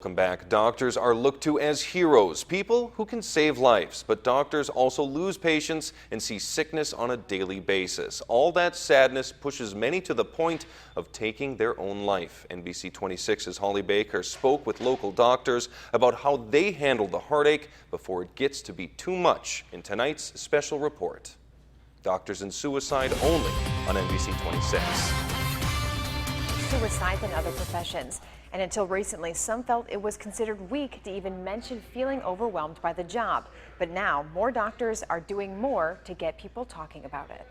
Welcome back. Doctors are looked to as heroes, people who can save lives, but doctors also lose patients and see sickness on a daily basis. All that sadness pushes many to the point of taking their own life. NBC 26's Holly Baker spoke with local doctors about how they handle the heartache before it gets to be too much in tonight's special report. Doctors and Suicide only on NBC 26. Suicide than other professions. And until recently, some felt it was considered weak to even mention feeling overwhelmed by the job. But now, more doctors are doing more to get people talking about it.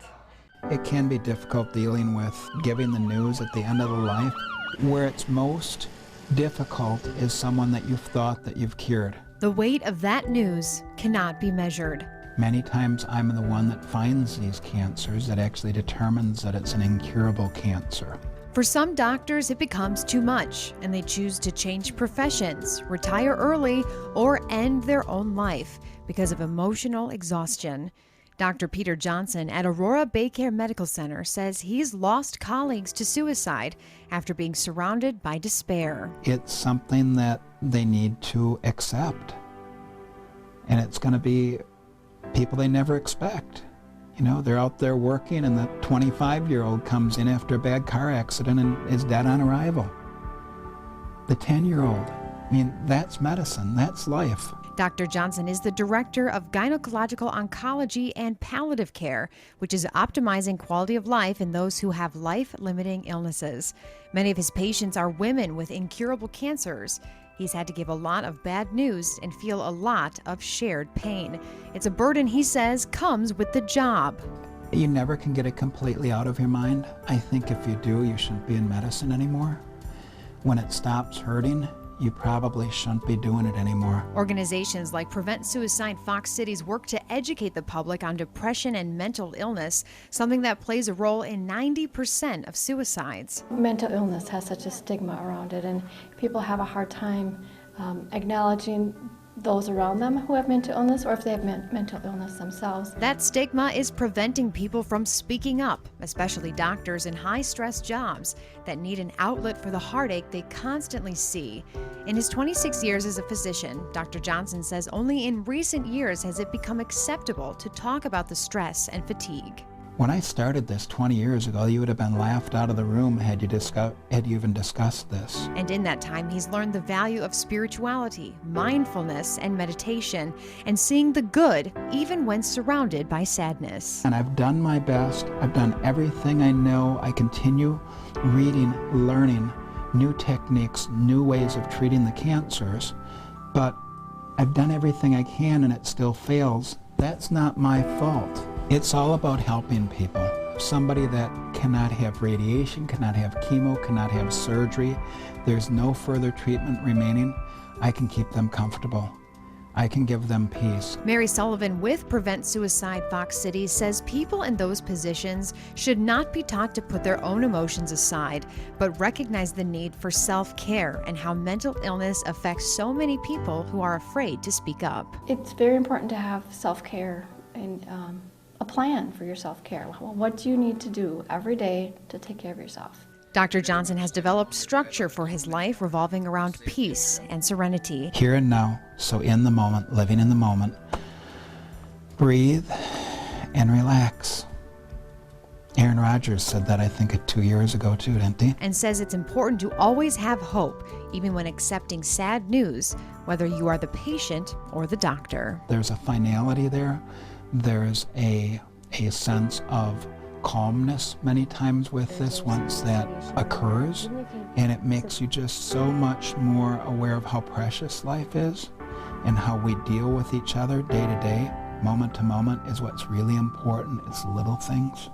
It can be difficult dealing with giving the news at the end of the life. Where it's most difficult is someone that you've thought that you've cured. The weight of that news cannot be measured. Many times I'm the one that finds these cancers that actually determines that it's an incurable cancer. For some doctors, it becomes too much, and they choose to change professions, retire early, or end their own life because of emotional exhaustion. Dr. Peter Johnson at Aurora Baycare Medical Center says he's lost colleagues to suicide after being surrounded by despair. It's something that they need to accept, and it's going to be people they never expect. You know, they're out there working and the 25-year-old comes in after a bad car accident and is dead on arrival. The 10-year-old, I mean, that's medicine, that's life. Dr. Johnson is the director of gynecological oncology and palliative care, which is optimizing quality of life in those who have life-limiting illnesses. Many of his patients are women with incurable cancers. He's had to give a lot of bad news and feel a lot of shared pain. It's a burden, he says, comes with the job. You never can get it completely out of your mind. I think if you do, you shouldn't be in medicine anymore. When it stops hurting, you probably shouldn't be doing it anymore. Organizations like Prevent Suicide Fox Cities work to educate the public on depression and mental illness, something that plays a role in 90% of suicides. Mental illness has such a stigma around it, and people have a hard time acknowledging those around them who have mental illness, or if they have mental illness themselves. That stigma is preventing people from speaking up, especially doctors in high-stress jobs that need an outlet for the heartache they constantly see. In his 26 years as a physician, Dr. Johnson says only in recent years has it become acceptable to talk about the stress and fatigue. When I started this 20 years ago, you would have been laughed out of the room had you even discussed this. And in that time, he's learned the value of spirituality, mindfulness, and meditation, and seeing the good even when surrounded by sadness. And I've done my best. I've done everything I know. I continue reading, learning new techniques, new ways of treating the cancers, but I've done everything I can and it still fails. That's not my fault. It's all about helping people. Somebody that cannot have radiation, cannot have chemo, cannot have surgery, there's no further treatment remaining, I can keep them comfortable. I can give them peace. Mary Sullivan with Prevent Suicide Fox Cities says people in those positions should not be taught to put their own emotions aside, but recognize the need for self-care and how mental illness affects so many people who are afraid to speak up. It's very important to have self-care and a plan for your self-care. What do you need to do every day to take care of yourself? Dr. Johnson has developed structure for his life revolving around peace and serenity. Here and now, so in the moment, living in the moment, breathe and relax. Aaron Rodgers said that, I think, 2 years ago too, didn't he? And says it's important to always have hope, even when accepting sad news, whether you are the patient or the doctor. There's a finality there. There's a sense of calmness many times with this once that occurs, and it makes you just so much more aware of how precious life is and how we deal with each other day to day, moment to moment is what's really important. It's little things.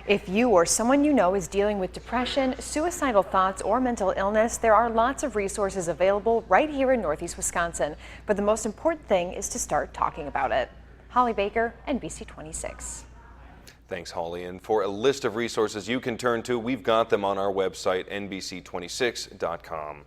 If you or someone you know is dealing with depression, suicidal thoughts, or mental illness, there are lots of resources available right here in Northeast Wisconsin. But the most important thing is to start talking about it. Holly Baker, NBC 26. Thanks, Holly. And for a list of resources you can turn to, we've got them on our website, NBC26.com.